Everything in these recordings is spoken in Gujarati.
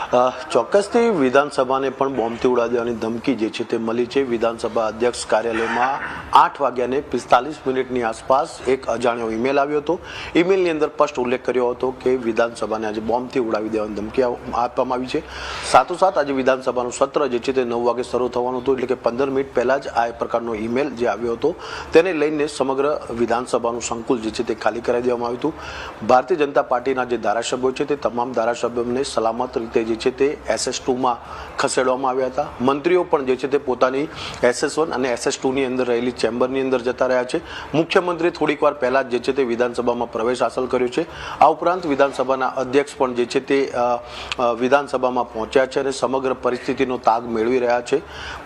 ચોક્કસથી વિધાનસભાને પણ બોમ્બથી ઉડાડી દેવાની ધમકી જે છે તે મળી છે. વિધાનસભા અધ્યક્ષ કાર્યાલયમાં 8:45 આસપાસ એક અજાણ્યો ઈમેલ આવ્યો હતો. ઈમેલની અંદર સ્પષ્ટ ઉલ્લેખ કર્યો હતો કે વિધાનસભાને આજે બોમ્બથી ઉડાવી દેવાની ધમકી આપવામાં આવી છે. સાથોસાથ આજે વિધાનસભાનું સત્ર જે છે તે 9 વાગે શરૂ થવાનું હતું, એટલે કે 15 મિનિટ પહેલા જ આ પ્રકારનો ઈમેલ જે આવ્યો હતો તેને લઈને સમગ્ર વિધાનસભાનું સંકુલ જે છે તે ખાલી કરાવી દેવામાં આવ્યું હતું. ભારતીય જનતા પાર્ટીના જે ધારાસભ્યો છે તે તમામ ધારાસભ્યોને સલામત રીતે જે છે તે SS2માં ખસેડવામાં આવ્યા હતા. મંત્રીઓ પણ જે છે તે પોતાની SS1 અને SS2ની અંદર રહેલી ચેમ્બરની અંદર જતા રહ્યા છે. મુખ્યમંત્રી થોડીક વાર પહેલા જ જે છે તે વિધાનસભામાં પ્રવેશ હાંસલ કર્યો છે. આ ઉપરાંત વિધાનસભાના અધ્યક્ષ પણ જે છે તે વિધાનસભામાં પહોંચ્યા છે અને સમગ્ર પરિસ્થિતિનો તાગ મેળવી રહ્યા છે.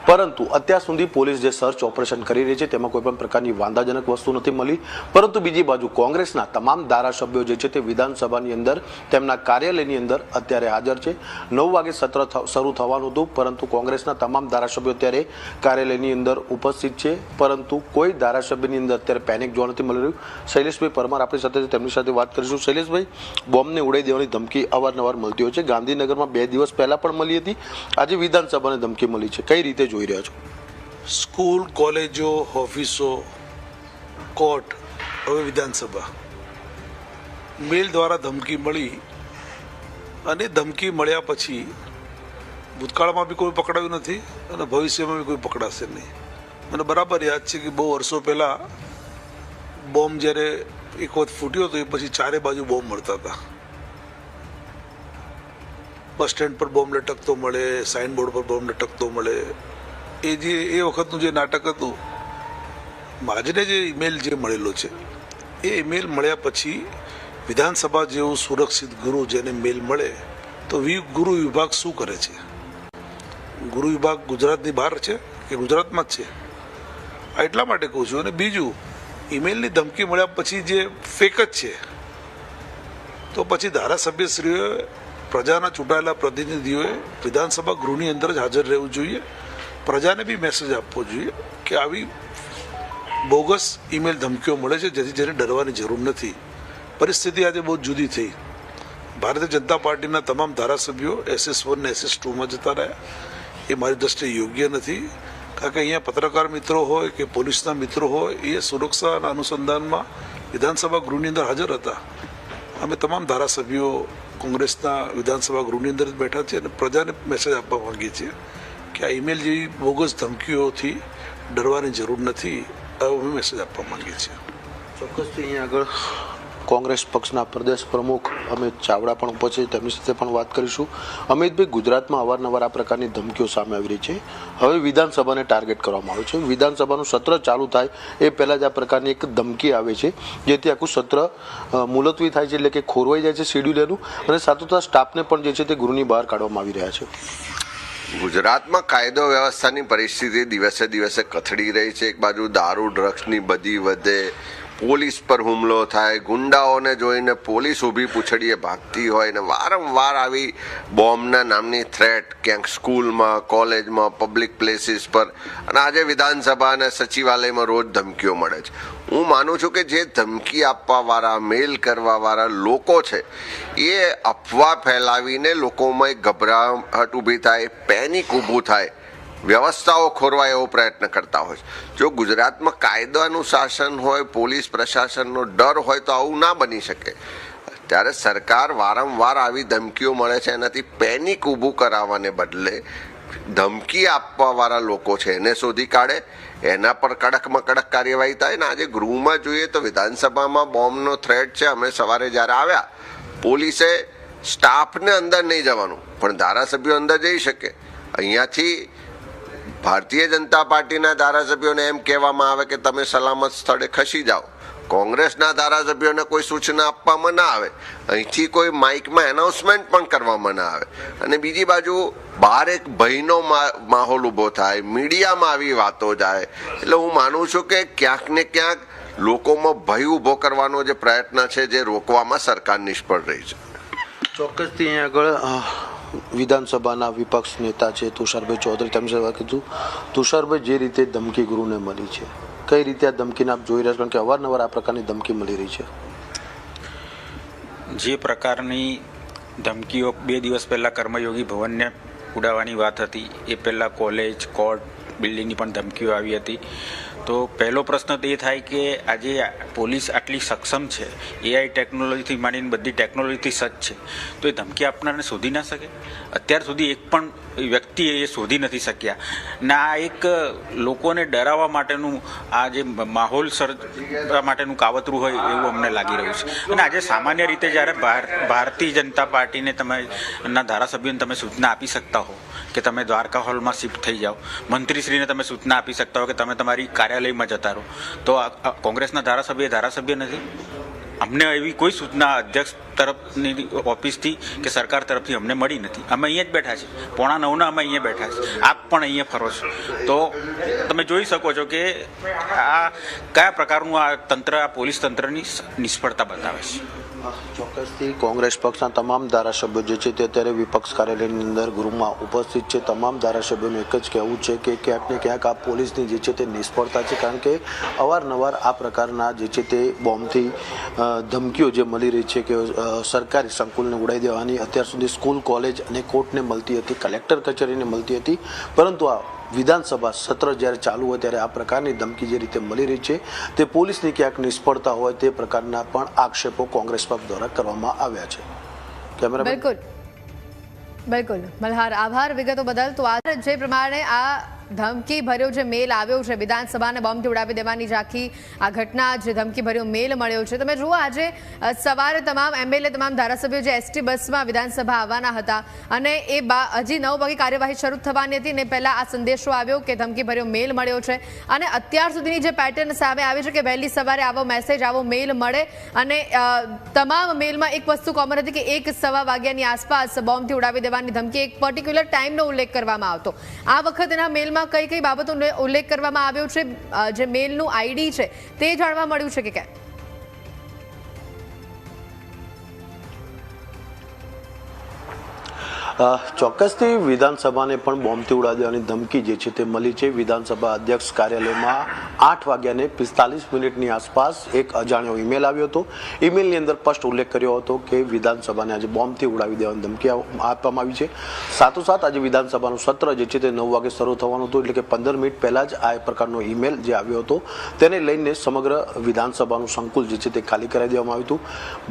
પરંતુ અત્યાર સુધી પોલીસ જે સર્ચ ઓપરેશન કરી રહી છે તેમાં કોઈ પણ પ્રકારની વાંધાજનક વસ્તુ નથી મળી. પરંતુ બીજી બાજુ કોંગ્રેસના તમામ ધારાસભ્યો જે છે તે વિધાનસભાની અંદર તેમના કાર્યાલયની અંદર અત્યારે હાજર છે. 9 વાગે સત્ર શરૂ થવાનું હતું, પરંતુ કોંગ્રેસના તમામ ધારાસભ્યો અત્યારે કાર્યાલયની અંદર ઉપસ્થિત છે. પરંતુ કોઈ ધારાસભ્યની અંદર અત્યારે પેનિક જોવા નથી મળી રહ્યું. શૈલેષભાઈ પરમાર આપણી સાથે તેમની સાથે વાત કરીશું. શૈલેષભાઈ, બોમ્બને ઉડાવી દેવાની ધમકી અવારનવાર મળતી હોય છે. ગાંધીનગરમાં 2 દિવસ પહેલા પણ મળી હતી, આજે વિધાનસભાને ધમકી મળી છે. કઈ રીતે જોઈ રહ્યા છો? સ્કૂલ, કોલેજો, ઓફિસો, કોર્ટ, હવે વિધાનસભા, મેલ દ્વારા ધમકી મળી અને ધમકી મળ્યા પછી ભૂતકાળમાં બી કોઈ પકડાયું નથી અને ભવિષ્યમાં બી કોઈ પકડાશે નહીં. મને બરાબર યાદ છે કે બહુ વર્ષો પહેલાં બોમ્બ જ્યારે એક વખત ફૂટ્યો હતો એ પછી ચારે બાજુ બોમ્બ મળતા હતા. બસ સ્ટેન્ડ પર બોમ્બ લટકતો મળે, સાઇનબોર્ડ પર બોમ્બ લટકતો મળે. એ વખતનું જે નાટક હતું, આજને જે ઈમેલ જે મળેલો છે એ ઈમેલ મળ્યા પછી વિધાનસભા જેવું સુરક્ષિત ગૃહ જેને મેલ મળે તો ગૃહ વિભાગ શું કરે છે? ગૃહ વિભાગ ગુજરાતની બહાર છે કે ગુજરાતમાં જ છે? આ એટલા માટે કહું છું. અને બીજું, ઈમેલની ધમકી મળ્યા પછી જે ફેક જ છે, તો પછી ધારાસભ્યશ્રીઓએ, પ્રજાના ચૂંટાયેલા પ્રતિનિધિઓએ વિધાનસભા ગૃહની અંદર જ હાજર રહેવું જોઈએ. પ્રજાને બી મેસેજ આપવો જોઈએ કે આવી બોગસ ઈમેલ ધમકીઓ મળે છે જેથી જેને ડરવાની જરૂર નથી. પરિસ્થિતિ આજે બહુ જુદી થઈ. ભારતીય જનતા પાર્ટીના તમામ ધારાસભ્યો SS1 ને SS2માં જતા રહ્યા. એ મારી દ્રષ્ટિએ યોગ્ય નથી, કારણ કે અહીંયા પત્રકાર મિત્રો હોય કે પોલીસના મિત્રો હોય એ સુરક્ષાના અનુસંધાનમાં વિધાનસભા ગૃહની અંદર હાજર હતા. અમે તમામ ધારાસભ્યો કોંગ્રેસના વિધાનસભા ગૃહની અંદર જ બેઠા છીએ અને પ્રજાને મેસેજ આપવા માંગીએ છીએ કે આ ઈમેલ જેવી બોગસ ધમકીઓથી ડરવાની જરૂર નથી. અમે મેસેજ આપવા માંગીએ છીએ. ચોક્કસથી અહીંયા આગળ કોંગ્રેસ પક્ષના પ્રદેશ પ્રમુખ અમિત ચાવડા પણ ઉપસ્થિત, તેમની સાથે પણ વાત કરીશું. અમિતભાઈ, ગુજરાતમાં અવારનવાર આ પ્રકારની ધમકીઓ સામે આવી રહી છે. હવે વિધાનસભાને ટાર્ગેટ કરવામાં આવ્યું છે. વિધાનસભાનું સત્ર ચાલુ થાય એ પહેલાં જ આ પ્રકારની એક ધમકી આવે છે, જેથી આખું સત્ર મુલતવી થાય છે, એટલે કે ખોરવાઈ જાય છે શેડ્યુલ એનું, અને સાથોસાથ સ્ટાફને પણ જે છે તે ગૃહની બહાર કાઢવામાં આવી રહ્યા છે. ગુજરાતમાં કાયદો વ્યવસ્થાની પરિસ્થિતિ દિવસે દિવસે કથળી રહી છે. એક બાજુ દારૂ ડ્રગ્સની બધી વધે, પોલીસ પર હુમલો થાય, ગુંડાઓને જોઈને પોલીસ ઊભી પૂછડીએ ભાગતી હોય ને વારંવાર આવી બોમ્બના નામની થ્રેટ ક્યાંક સ્કૂલમાં, કોલેજમાં, પબ્લિક પ્લેસીસ પર અને આજે વિધાનસભા અને સચિવાલયમાં રોજ ધમકીઓ મળે છે. હું માનું છું કે જે ધમકી આપવાવાળા, મેલ કરવાવાળા લોકો છે એ અફવા ફેલાવીને લોકોમાં એક ગભરાહટ ઊભી થાય, પેનિક ઊભું થાય, વ્યવસ્થાઓ ખોરવાય એવો પ્રયત્ન કરતા હોય. જો ગુજરાતમાં કાયદાનું શાસન હોય, પોલીસ પ્રશાસનનો ડર હોય તો આવું ના બની શકે. ત્યારે સરકાર વારંવાર આવી ધમકીઓ મળે છે, એનાથી પેનિક ઊભું કરાવવાને બદલે ધમકી આપવાવાળા લોકો છે એને શોધી કાઢે, એના પર કડકમાં કડક કાર્યવાહી થાય. ને આજે ગૃહમાં જોઈએ તો વિધાનસભામાં બોમ્બનો થ્રેટ છે. અમે સવારે જ્યારે આવ્યા, પોલીસે સ્ટાફને અંદર નહીં જવાનું, પણ ધારાસભ્યો અંદર જઈ શકે. અહીંયાથી ભારતીય જનતા પાર્ટીના ધારાસભ્યોને એમ કહેવામાં આવે કે તમે સલામત સ્થળે ખસી જાઓ. કોંગ્રેસના ધારાસભ્યોને કોઈ સૂચના આપવામાં ના આવે, અહીંથી કોઈ માઇકમાં એનાઉન્સમેન્ટ પણ કરવામાં ના આવે. અને બીજી બાજુ બહાર એક ભયનો માહોલ ઊભો થાય, મીડિયામાં આવી વાતો જાય. એટલે હું માનું છું કે ક્યાંક ને ક્યાંક લોકોમાં ભય ઊભો કરવાનો જે પ્રયત્ન છે જે રોકવામાં સરકાર નિષ્ફળ રહી છે. ચોક્કસથી અહીંયા આગળ વિધાનસભાના વિપક્ષ નેતા છે તુષારભાઈ ચૌધરી, તેમની સાથે વાત કીધું. તુષારભાઈ, જે રીતે ધમકી ગૃહને મળી છે, કઈ રીતે આ ધમકીને આપ જોઈ રહ્યા છો? કારણ કે અવારનવાર આ પ્રકારની ધમકી મળી રહી છે. જે પ્રકારની ધમકીઓ 2 દિવસ પહેલાં કર્મયોગી ભવનને ઉડાવવાની વાત હતી. એ પહેલાં કોલેજ, કોર્ટ, બિલ્ડિંગની પણ ધમકીઓ આવી હતી. તો પહેલો પ્રશ્ન તો એ થાય કે આજે પોલીસ આટલી સક્ષમ છે, એઆઈ ટેકનોલોજીથી માંડીને બધી ટેકનોલોજીથી સજ્જ છે, તો એ ધમકી આપનારને શોધી ના શકે? અત્યાર સુધી એક પણ વ્યક્તિ એ શોધી નથી શક્યા. ના આ એક લોકોને ડરાવવા માટેનું આ જે માહોલ સર્જવા માટેનું કાવતરું હોય એવું અમને લાગી રહ્યું છે. અને આજે સામાન્ય રીતે જ્યારે ભારતીય જનતા પાર્ટીને તમે ના ધારાસભ્યોને તમે સૂચના આપી શકતા હો કે તમે દ્વારકા હોલમાં શિફ્ટ થઈ જાઓ, મંત્રીશ્રીને તમે સૂચના આપી શકતા હો કે તમે તમારી કાર્યાલયમાં જતા રહો, તો કોંગ્રેસના ધારાસભ્ય નથી? અમને એવી કોઈ સૂચના અધ્યક્ષ તરફની ઓફિસથી કે સરકાર તરફથી અમને મળી નથી. અમે અહીંયા જ બેઠા છીએ, 8:45 અમે અહીંયા બેઠા છીએ, આપ પણ અહીંયા ફરો છો. તો તમે જોઈ શકો છો કે આ કયા પ્રકારનું આ તંત્ર, આ પોલીસ તંત્રની નિષ્ફળતા બતાવે છે. ચોક્કસથી કોંગ્રેસ પક્ષના તમામ ધારાસભ્યો જે છે તે અત્યારે વિપક્ષ કાર્યાલયની અંદર ગૃહમાં ઉપસ્થિત છે. તમામ ધારાસભ્યોનું એક જ કહેવું છે કે ક્યાંક ને ક્યાંક આ પોલીસની જે છે તે નિષ્ફળતા છે, કારણ કે અવારનવાર આ પ્રકારના જે છે તે બોમ્બથી ધમકીઓ જે મળી રહી છે કે સરકારી સંકુલને ઉડાવી દેવાની, અત્યાર સુધી સ્કૂલ, કોલેજ અને કોર્ટને મળતી હતી, કલેક્ટર કચેરીને મળતી હતી, પરંતુ આ વિધાનસભા સત્ર જ્યારે ચાલુ હોય ત્યારે આ પ્રકારની ધમકી જે રીતે મળી રહી છે તે પોલીસની ક્યાંક નિષ્ફળતા હોય તે પ્રકારના પણ આક્ષેપો કોંગ્રેસ પક્ષ દ્વારા કરવામાં આવ્યા છે. બિલકુલ બિલકુલ મલ્હાર, આભાર વિગતો બદલ. તો આ જે પ્રમાણે આ ધમકી ભર્યો જે મેલ આવ્યો છે, વિધાનસભાને બોમ્બથી ઉડાવી દેવાની ઝાંખી આ ઘટના, જે ધમકી ભર્યો મેલ મળ્યો છે. તમે જુઓ આજે સવારે તમામ એમએલએ, તમામ ધારાસભ્યો જે એસટી બસમાં વિધાનસભા આવવાના હતા અને એ હજી 9 વાગે કાર્યવાહી શરૂ થવાની હતી ને પહેલા આ સંદેશો આવ્યો કે ધમકી ભર્યો મેલ મળ્યો છે. અને અત્યાર સુધીની જે પેટર્ન સામે આવી છે કે વહેલી સવારે આવો મેસેજ, આવો મેલ મળે અને તમામ મેલમાં એક વસ્તુ કોમન હતી કે 1-1:15 વાગ્યાની આસપાસ બોમ્બથી ઉડાવી દેવાની ધમકી, એક પર્ટિક્યુલર ટાઈમનો ઉલ્લેખ કરવામાં આવતો. આ વખતના મેલમાં કઈ બાબતોનો ઉલ્લેખ કરવામાં આવ્યો છે, જે મેલનું આઈડી છે તે જાણવા મળ્યું છે કે કેમ? ચોક્કસથી વિધાનસભાને પણ બોમ્બથી ઉડાવી દેવાની ધમકી જે છે તે મળી છે. વિધાનસભા અધ્યક્ષ કાર્યાલયમાં 8:45 આસપાસ એક અજાણ્યો ઈમેલ આવ્યો હતો. ઈમેલની અંદર સ્પષ્ટ ઉલ્લેખ કર્યો હતો કે વિધાનસભાને આજે બોમ્બથી ઉડાવી દેવાની ધમકી આપવામાં આવી છે. સાથોસાથ આજે વિધાનસભાનું સત્ર જે છે તે 9 વાગે શરૂ થવાનું હતું, એટલે કે 15 મિનિટ પહેલા જ આ પ્રકારનો ઈમેલ જે આવ્યો હતો તેને લઈને સમગ્ર વિધાનસભાનું સંકુલ જે છે તે ખાલી કરાવી દેવામાં આવ્યું હતું.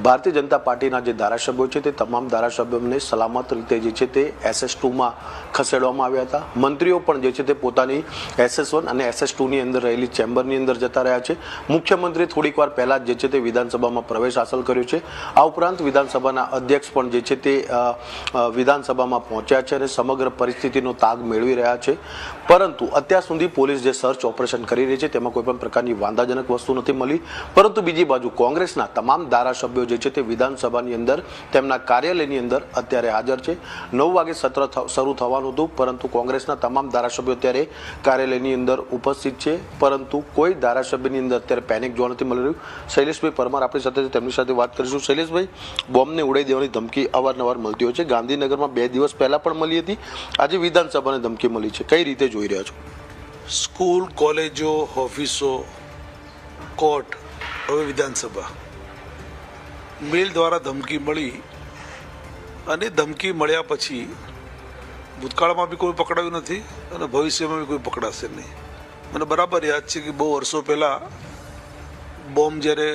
ભારતીય જનતા પાર્ટીના જે ધારાસભ્યો છે તે તમામ ધારાસભ્યોને સલામત રીતે જે છે તે SS2માં ખસેડવામાં આવ્યા હતા. મંત્રીઓ પણ જે છે તે પોતાની SS1 અને SS2ની અંદર રહેલી ચેમ્બરની અંદર જતા રહ્યા છે. મુખ્યમંત્રી થોડીક વાર પહેલા જ જે છે તે વિધાનસભામાં પ્રવેશ હાંસલ કર્યો છે. આ ઉપરાંત વિધાનસભાના અધ્યક્ષ પણ જે છે તે વિધાનસભામાં પહોંચ્યા છે અને સમગ્ર પરિસ્થિતિનો તાગ મેળવી રહ્યા છે. પરંતુ અત્યાર સુધી પોલીસ જે સર્ચ ઓપરેશન કરી રહી છે તેમાં કોઈ પણ પ્રકારની વાંધાજનક વસ્તુ નથી મળી. પરંતુ બીજી બાજુ કોંગ્રેસના તમામ ધારાસભ્યો જે છે તે વિધાનસભાની અંદર તેમના કાર્યાલયની અંદર અત્યારે હાજર છે. 9 વાગે સત્ર શરૂ થવાનું હતું, પરંતુ કોંગ્રેસના તમામ ધારાસભ્યો અત્યારે કાર્યાલયની અંદર ઉપસ્થિત છે. પરંતુ કોઈ ધારાસભ્યની અંદર અત્યારે પેનિક જોવા નથી મળી રહ્યું. શૈલેષભાઈ પરમાર આપણી સાથે, તેમની સાથે વાત કરીશું. શૈલેષભાઈ, બોમ્બને ઉડાવી દેવાની ધમકી અવારનવાર મળતી હોય છે. ગાંધીનગરમાં 2 દિવસ પહેલા પણ મળી હતી, આજે વિધાનસભાને ધમકી મળી છે. કઈ રીતે જોઈ રહ્યા છો? સ્કૂલ, કોલેજો, ઓફિસો, કોર્ટ, હવે વિધાનસભા, મેલ દ્વારા ધમકી મળી અને ધમકી મળ્યા પછી ભૂતકાળમાં બી કોઈ પકડાયું નથી અને ભવિષ્યમાં બી કોઈ પકડાશે નહીં. મને બરાબર યાદ છે કે બહુ વર્ષો પહેલાં બોમ્બ જ્યારે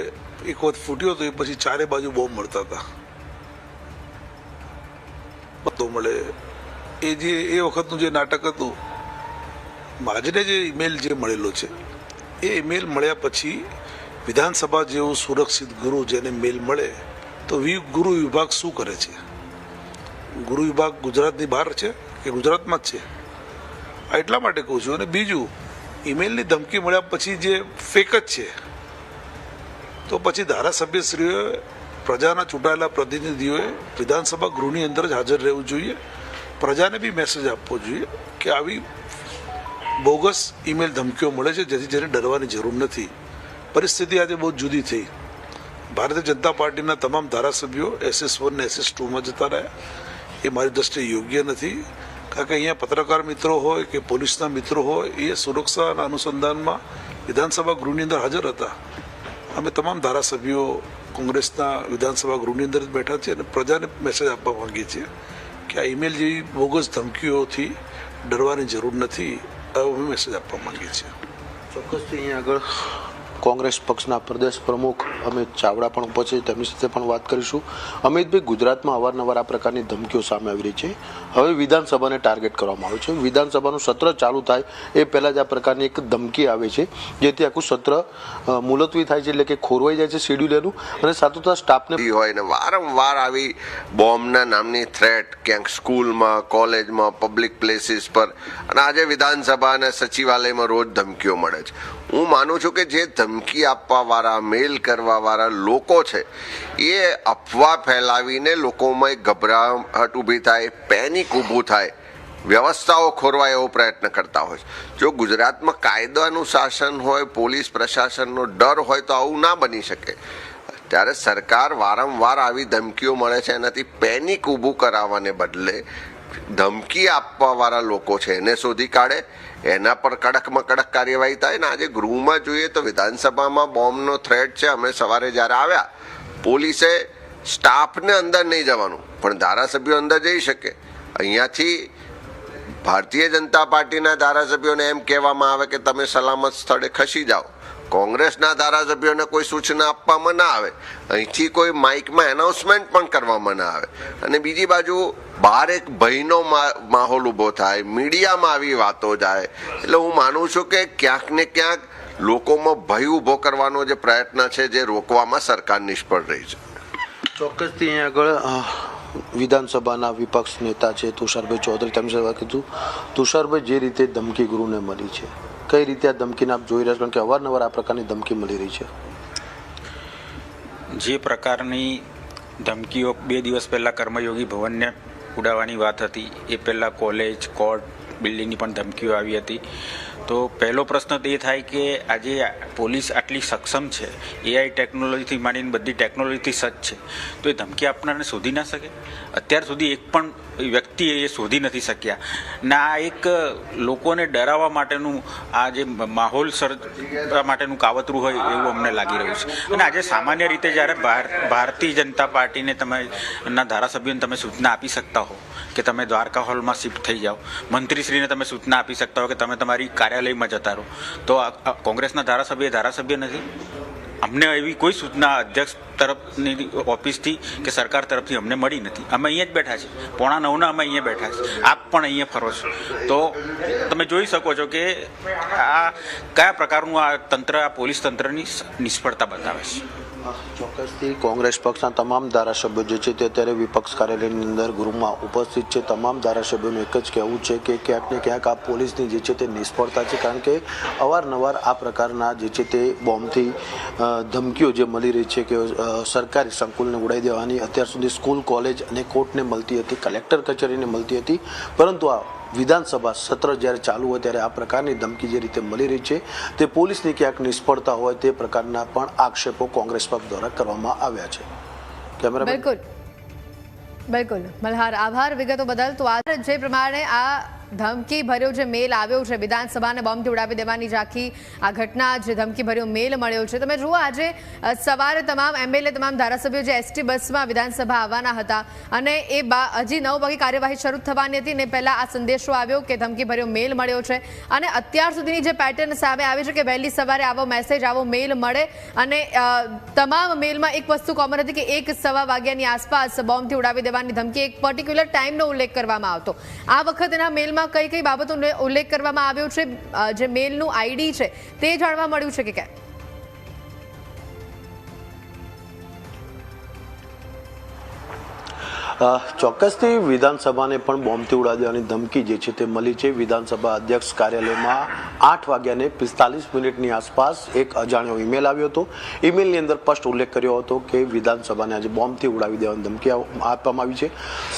એક વખત ફૂટ્યો હતો એ પછી ચારે બાજુ બોમ્બ મળતા હતા. તો મળે એ વખતનું જે નાટક હતું, આજને જે ઈમેલ જે મળેલો છે એ ઈમેલ મળ્યા પછી વિધાનસભા જેવું સુરક્ષિત ગૃહ જેને મેલ મળે તો ગૃહ વિભાગ શું કરે છે? ગૃહ વિભાગ ગુજરાતની બહાર છે કે ગુજરાતમાં જ છે? આ એટલા માટે કહું છું. અને બીજું, ઈમેલની ધમકી મળ્યા પછી જે ફેક જ છે, તો પછી ધારાસભ્યશ્રીઓએ, પ્રજાના ચૂંટાયેલા પ્રતિનિધિઓએ વિધાનસભા ગૃહની અંદર જ હાજર રહેવું જોઈએ. પ્રજાને બી મેસેજ આપવો જોઈએ કે આવી બોગસ ઈમેલ ધમકીઓ મળે છે જેથી જેને ડરવાની જરૂર નથી. પરિસ્થિતિ આજે બહુ જુદી થઈ. ભારતીય જનતા પાર્ટીના તમામ ધારાસભ્યો SS1 ને SS2માં જતા રહ્યા. એ મારી દ્રષ્ટિએ યોગ્ય નથી, કારણ કે અહીંયા પત્રકાર મિત્રો હોય કે પોલીસના મિત્રો હોય એ સુરક્ષાના અનુસંધાનમાં વિધાનસભા ગૃહની અંદર હાજર હતા. અમે તમામ ધારાસભ્યો કોંગ્રેસના વિધાનસભા ગૃહની અંદર જ બેઠા છીએ અને પ્રજાને મેસેજ આપવા માંગીએ છીએ કે આ ઈમેલ જેવી બોગસ ધમકીઓથી ડરવાની જરૂર નથી. અમે મેસેજ આપવા માંગીએ છીએ. ચોક્કસથી અહીંયા આગળ કોંગ્રેસ પક્ષના પ્રદેશ પ્રમુખ અમિત ચાવડા પણ ઉપસ્થિત, તેમની સાથે પણ વાત કરીશું. અમિતભાઈ, ગુજરાતમાં અવારનવાર આ પ્રકારની ધમકીઓ સામે આવી રહી છે. હવે વિધાનસભાને ટાર્ગેટ કરવામાં આવ્યું છે. વિધાનસભાનું સત્ર ચાલુ થાય એ પહેલાં જ આ પ્રકારની એક ધમકી આવે છે, જેથી આખું સત્ર મુલતવી થાય છે, એટલે કે ખોરવાઈ જાય છે શેડ્યુલ એનું, અને સાથોસાથ સ્ટાફને હોય ને વારંવાર આવી બોમ્બના નામની થ્રેટ ક્યાંક સ્કૂલમાં, કોલેજમાં, પબ્લિક પ્લેસીસ પર, અને આજે વિધાનસભા અને સચિવાલયમાં રોજ ધમકીઓ મળે છે. હું માનું છું કે જે ધમકી આપવા વાળા, મેલ કરવા વાળા લોકો છે એ અફવા ફેલાવીને લોકોમાં એક ગભરાહટ ઊભી થાય, પેનિક ઊભું થાય, વ્યવસ્થાઓ ખોરવાય એવો પ્રયત્ન કરતા હોય છે. જો ગુજરાતમાં કાયદાનું શાસન હોય, પોલીસ પ્રશાસનનો ડર હોય તો આવું ના બની શકે. ત્યારે સરકાર વારંવાર આવી ધમકીઓ મળે છે, એનાથી પેનિક ઊભું કરાવવાને બદલે ધમકી આપવા વાળા લોકો છે એને શોધી કાઢે, એના પર કડકમાં કડક કાર્યવાહી થાય. ને આજે ગૃહમાં જોઈએ તો વિધાનસભામાં બોમ્બનો થ્રેટ છે. અમે સવારે જ્યારે આવ્યા, પોલીસે સ્ટાફને અંદર નહીં જવાનું, પણ ધારાસભ્યો અંદર જઈ શકે. અહીંયાથી ભારતીય જનતા પાર્ટીના ધારાસભ્યોને એમ કહેવામાં આવે કે તમે સલામત સ્થળે ખસી જાઓ. કોંગ્રેસના ધારાસભ્યોને કોઈ સૂચના આપવામાં ના આવે, અહીંથી કોઈ માઇકમાં એનાઉન્સમેન્ટ પણ કરવામાં ના આવે. અને બીજી બાજુ બહાર એક ભયનો માહોલ ઊભો થાય, મીડિયામાં આવી વાતો જાય. એટલે હું માનું છું કે ક્યાંક ને ક્યાંક લોકોમાં ભય ઊભો કરવાનો જે પ્રયત્ન છે, જે રોકવામાં સરકાર નિષ્ફળ રહી છે. ચોક્કસથી અહીંયા આગળ વિધાનસભાના વિપક્ષ નેતા છે તુષારભાઈ ચૌધરી, તેમની સાથે વાત કીધું. તુષારભાઈ, જે રીતે ધમકી ગૃહને મળી છે, કઈ રીતે આ ધમકીને આપ જોઈ રહ્યા છો? કારણ કે અવારનવાર આ પ્રકારની ધમકી મળી રહી છે. જે પ્રકારની ધમકીઓ 2 દિવસ પહેલાં કર્મયોગી ભવનને ઉડાવવાની વાત હતી, એ પહેલાં કોલેજ, કોર્ટ, બિલ્ડિંગની પણ ધમકીઓ આવી હતી. તો પહેલો પ્રશ્ન તો એ થાય કે આજે પોલીસ આટલી સક્ષમ છે, એઆઈ ટેકનોલોજીથી માંડીને બધી ટેકનોલોજીથી સજ્જ છે, તો એ ધમકી આપનારને શોધી ના શકે? અત્યાર સુધી એક પણ વ્યક્તિ એ શોધી નથી શક્યા. ના, આ એક લોકોને ડરાવવા માટેનું, આ જે માહોલ સર્જવા માટેનું કાવતરું હોય એવું અમને લાગી રહ્યું છે. અને આજે સામાન્ય રીતે જ્યારે ભારતીય જનતા પાર્ટીને તમે ના ધારાસભ્યોને તમે સૂચના આપી શકતા હો કે તમે દ્વારકા હોલમાં શિફ્ટ થઈ જાઓ, મંત્રીશ્રીને તમે સૂચના આપી શકતા હો કે તમે તમારી કાર્યાલયમાં જતા રહો, તો કોંગ્રેસના ધારાસભ્ય નથી. અમને એવી કોઈ સૂચના અધ્યક્ષ તરફની ઓફિસથી કે સરકાર તરફથી અમને મળી નથી. અમે અહીંયા જ બેઠા છીએ, 8:45 અમે અહીંયા બેઠા છીએ, આપ પણ અહીંયા ફરો છો. તો તમે જોઈ શકો છો કે આ કયા પ્રકારનું આ તંત્ર, આ પોલીસ તંત્રની નિષ્ફળતા બતાવે છે. ચોક્કસથી કોંગ્રેસ પક્ષના તમામ ધારાસભ્યો જે છે તે અત્યારે વિપક્ષ કાર્યાલયની અંદર ગૃહમાં ઉપસ્થિત છે. તમામ ધારાસભ્યોનું એક જ કહેવું છે કે ક્યાંક ને ક્યાંક આ પોલીસની જે છે તે નિષ્ફળતા છે, કારણ કે અવારનવાર આ પ્રકારના જે છે તે બોમ્બથી ધમકીઓ જે મળી રહી છે કે સરકારી સંકુલને ઉડાવી દેવાની, અત્યાર સુધી સ્કૂલ, કોલેજ અને કોર્ટને મળતી હતી, કલેક્ટર કચેરીને મળતી હતી, પરંતુ આ વિધાનસભા સત્ર જ્યારે ચાલુ હોય ત્યારે આ પ્રકારની ધમકી જે રીતે મળી રહી છે તે પોલીસની ક્યાંક નિષ્ફળતા હોય તે પ્રકારના પણ આક્ષેપો કોંગ્રેસ પક્ષ દ્વારા કરવામાં આવ્યા છે. બિલકુલ બિલકુલ મલ્હાર, આભાર વિગતો બદલ. તો આ જે પ્રમાણે આ ધમકી ભર્યો જે મેલ આવ્યો છે, વિધાનસભાને બોમ્બથી ઉડાવી દેવાની આખી આ ઘટના, જે ધમકી ભર્યો મેલ મળ્યો છે, તમે જુઓ આજે સવારે તમામ એમએલએ, તમામ ધારાસભ્યો જે એસટી બસમાં વિધાનસભા આવવાના હતા અને એ હજી 9 વાગે કાર્યવાહી શરૂ થવાની હતી ને પહેલા આ સંદેશો આવ્યો કે ધમકી ભર્યો મેલ મળ્યો છે. અને અત્યાર સુધીની જે પેટર્ન સામે આવી છે કે વહેલી સવારે આવો મેસેજ, આવો મેલ મળે અને તમામ મેલમાં એક વસ્તુ કોમન હતી કે 1-1:15 વાગ્યાની આસપાસ બોમ્બથી ઉડાવી દેવાની ધમકી, એક પર્ટિક્યુલર ટાઈમનો ઉલ્લેખ કરવામાં આવતો. આ વખત એના મેલ કઈ કઈ બાબતોનો ઉલ્લેખ કરવામાં આવ્યો છે, જે મેલનું આઈડી છે તે જાણવા મળ્યું છે કે કેમ? ચોક્કસથી વિધાનસભાને પણ બોમ્બથી ઉડાવી દેવાની ધમકી જે છે તે મળી છે. વિધાનસભા અધ્યક્ષ કાર્યાલયમાં 8:45 આસપાસ એક અજાણ્યો ઈમેલ આવ્યો હતો. ઈમેલની અંદર સ્પષ્ટ ઉલ્લેખ કર્યો હતો કે વિધાનસભાને આજે બોમ્બથી ઉડાવી દેવાની ધમકી આપવામાં આવી છે.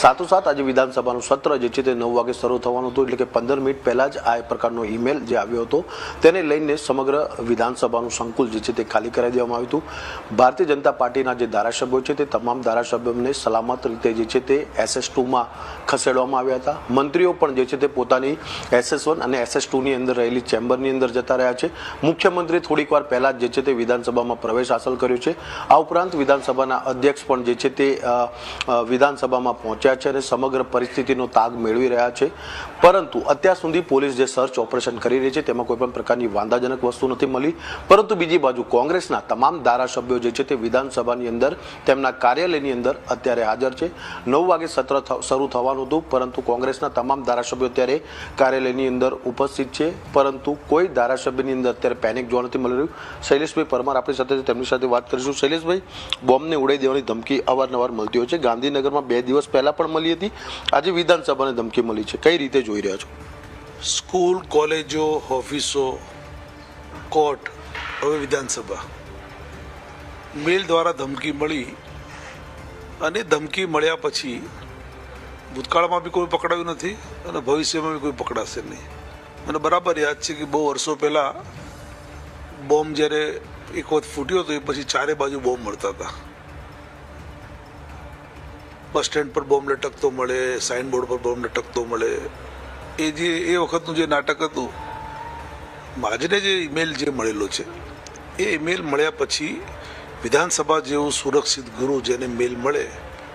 સાથોસાથ આજે વિધાનસભાનું સત્ર જે છે તે 9 વાગે શરૂ થવાનું હતું, એટલે કે 15 મિનિટ પહેલા જ આ પ્રકારનો ઈમેલ જે આવ્યો હતો તેને લઈને સમગ્ર વિધાનસભાનું સંકુલ જે છે તે ખાલી કરાવી દેવામાં આવ્યું હતું. ભારતીય જનતા પાર્ટીના જે ધારાસભ્યો છે તે તમામ ધારાસભ્યોને સલામત રીતે જે છે તે SS2માં ખસેડવામાં આવ્યા હતા. મંત્રીઓ પણ જે છે તે પોતાની SS1 અને SS2ની અંદર રહેલી ચેમ્બરની અંદર જતા રહ્યા છે. મુખ્યમંત્રી થોડીક વાર પહેલા જ જે છે તે વિધાનસભામાં પ્રવેશ હાંસલ કર્યો છે. આ ઉપરાંત વિધાનસભાના અધ્યક્ષ પણ જે છે તે વિધાનસભામાં પહોંચ્યા છે અને સમગ્ર પરિસ્થિતિનો તાગ મેળવી રહ્યા છે. પરંતુ અત્યાર સુધી પોલીસ જે સર્ચ ઓપરેશન કરી રહી છે તેમાં કોઈ પણ પ્રકારની વાંધાજનક વસ્તુ નથી મળી. પરંતુ બીજી બાજુ કોંગ્રેસના તમામ ધારાસભ્યો જે છે તે વિધાનસભાની અંદર તેમના કાર્યાલયની અંદર અત્યારે હાજર છે. 9 વાગે સત્ર શરૂ થવાનું હતું, પરંતુ કોંગ્રેસના તમામ ધારાસભ્યો અત્યારે કાર્યાલયની અંદર ઉપસ્થિત છે. પરંતુ કોઈ ધારાસભ્યની અંદર અત્યારે પેનિક જોવા નથી મળી રહ્યું. શૈલેષભાઈ પરમાર આપણી સાથે છે, તેમની સાથે વાત કરીશું. શૈલેષભાઈ, બોમ્બને ઉડાઈ દેવાની ધમકી અવારનવાર મળતી હોય છે. ગાંધીનગરમાં 2 દિવસ પહેલા પણ મળી હતી, આજે વિધાનસભાને ધમકી મળી છે. કઈ રીતે જોઈ રહ્યા છો? સ્કૂલ, કોલેજો, ઓફિસો, કોર્ટ, હવે વિધાનસભા, મેલ દ્વારા ધમકી મળી અને ધમકી મળ્યા પછી ભૂતકાળમાં બી કોઈ પકડાયું નથી અને ભવિષ્યમાં બી કોઈ પકડાશે નહીં. મને બરાબર યાદ છે કે બહુ વર્ષો પહેલાં બોમ્બ જ્યારે એક વખત ફૂટ્યો હતો એ પછી ચારે બાજુ બોમ્બ મળતા હતા. બસ સ્ટેન્ડ પર બોમ્બ લટકતો મળે, સાઇનબોર્ડ પર બોમ્બ લટકતો મળે. એ વખતનું જે નાટક હતું, આજને જે ઈમેલ જે મળેલો છે એ ઈમેલ મળ્યા પછી વિધાનસભા જેવું સુરક્ષિત ગૃહ જેને મેલ મળે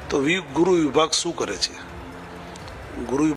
તો ગુરુ વિભાગ શું કરે છે? ગુરુ